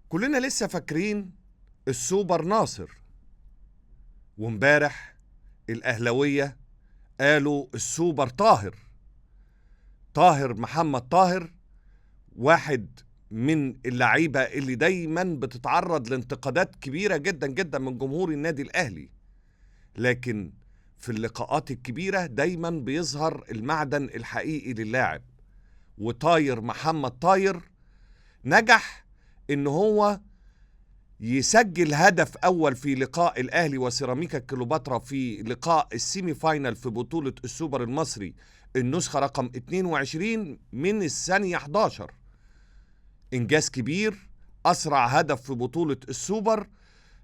كلنا لسه فاكرين السوبر ناصر، وامبارح الأهلوية قالوا السوبر طاهر محمد طاهر، واحد من اللعيبة اللي دايما بتتعرض لانتقادات كبيرة جدا جدا من جمهور النادي الأهلي، لكن في اللقاءات الكبيرة دايما بيظهر المعدن الحقيقي للاعب. وطاهر محمد طاهر نجح ان هو يسجل هدف اول في لقاء الاهلي وسيراميكا كليوباترا في لقاء السيمي فاينال في بطولة السوبر المصري النسخة رقم 22 من الثانية 11. انجاز كبير، اسرع هدف في بطولة السوبر،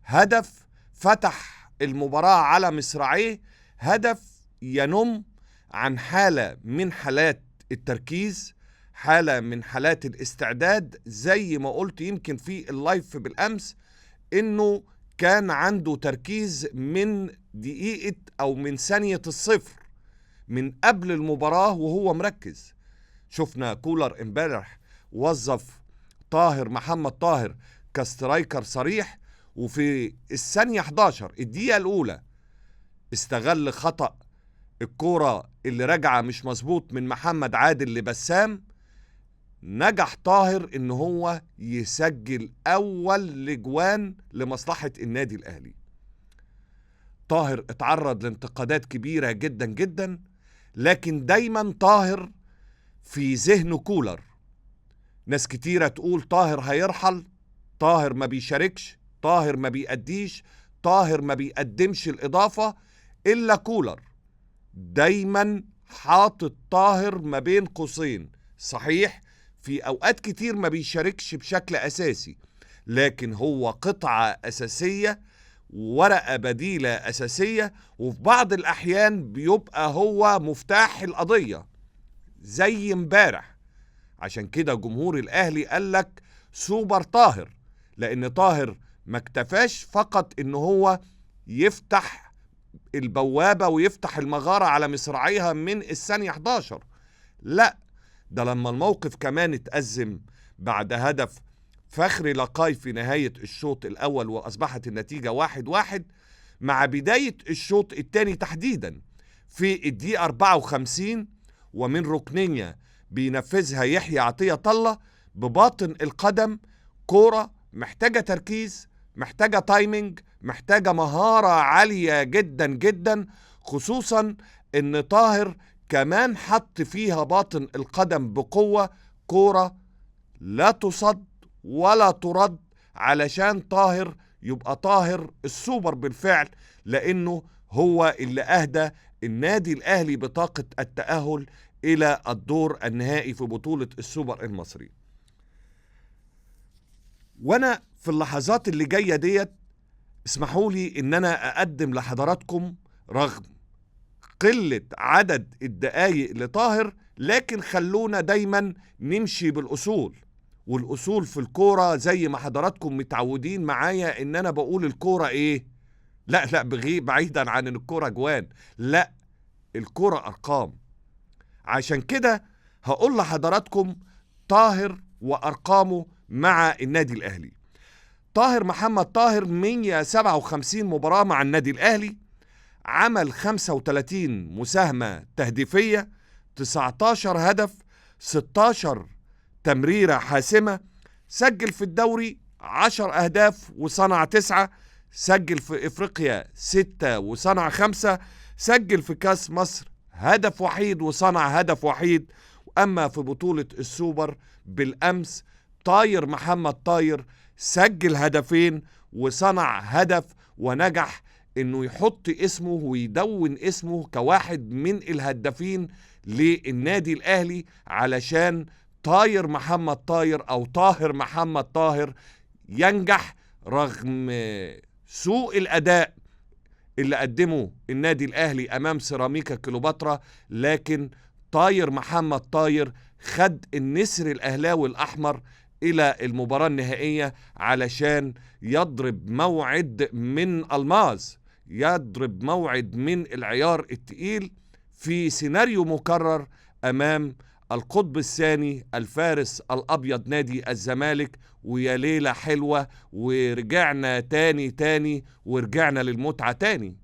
هدف فتح المباراة على مصراعيه، هدف ينم عن حالة من حالات التركيز، حالة من حالات الاستعداد. زي ما قلت يمكن في اللايف بالأمس إنه كان عنده تركيز من دقيقة أو من ثانية الصفر من قبل المباراة وهو مركز. شفنا كولر امبارح وظف طاهر محمد طاهر كسترايكر صريح، وفي الثانية 11 الدقيقة الأولى استغل خطأ الكورة اللي راجعة مش مظبوط من محمد عادل لبسام. نجح طاهر ان هو يسجل اول لجوان لمصلحة النادي الاهلي. طاهر اتعرض لانتقادات كبيرة جدا جدا، لكن دايما طاهر في ذهنه كولر. ناس كتيرة تقول طاهر هيرحل، طاهر ما بيشاركش، طاهر ما بيأديش، طاهر ما بيقدمش الإضافة، إلا كولر دايما حاطط طاهر ما بين قوسين. صحيح في أوقات كتير ما بيشاركش بشكل أساسي، لكن هو قطعة أساسية، ورقة بديلة أساسية، وفي بعض الأحيان بيبقى هو مفتاح القضية زي امبارح. عشان كده جمهور الأهلي قالك سوبر طاهر، لأن طاهر ما اكتفاش فقط إن هو يفتح البوابة ويفتح المغارة على مصراعيها من الثانية 11، لا، ده لما الموقف كمان اتأزم بعد هدف فخري لقاي في نهاية الشوط الأول وأصبحت النتيجة 1-1، مع بداية الشوط الثاني تحديدا في الدقيقة 54 ومن ركنية بينفذها يحيى عطية الله بباطن القدم. كورة محتاجة تركيز، محتاجة تايمينج، محتاجة مهارة عالية جدا جدا، خصوصا ان طاهر كمان حط فيها باطن القدم بقوة. كورة لا تصد ولا ترد، علشان طاهر يبقى طاهر السوبر بالفعل، لانه هو اللي اهدى النادي الاهلي بطاقة التأهل الى الدور النهائي في بطولة السوبر المصري. وانا في اللحظات اللي جاية ديت اسمحوا لي ان انا اقدم لحضراتكم رغم قلة عدد الدقايق لطاهر، لكن خلونا دايما نمشي بالاصول. والاصول في الكورة زي ما حضراتكم متعودين معايا ان انا بقول الكورة ايه؟ لا بعيدا عن ان الكورة جوان، لا، الكورة ارقام. عشان كده هقول لحضراتكم طاهر وارقامه مع النادي الاهلي. طاهر محمد طاهر 157 مباراة مع النادي الأهلي، عمل 35 مساهمة تهديفية، 19 هدف، 16 تمريرة حاسمة، سجل في الدوري 10 أهداف وصنع 9، سجل في إفريقيا 6 وصنع 5، سجل في كاس مصر هدف وحيد وصنع هدف وحيد. أما في بطولة السوبر بالأمس طاهر محمد طاهر سجل هدفين وصنع هدف، ونجح انه يحط اسمه ويدون اسمه كواحد من الهدافين للنادي الاهلي، علشان طاهر محمد طاهر او طاهر محمد طاهر ينجح رغم سوء الاداء اللي قدمه النادي الاهلي امام سيراميكا كليوباترا. لكن طاهر محمد طاهر خد النسر الاهلاوي الاحمر الى المباراة النهائية علشان يضرب موعد من الماس، يضرب موعد من العيار التقيل في سيناريو مكرر امام القطب الثاني الفارس الأبيض نادي الزمالك، ويا ليلة حلوة، ورجعنا تاني ورجعنا للمتعة تاني.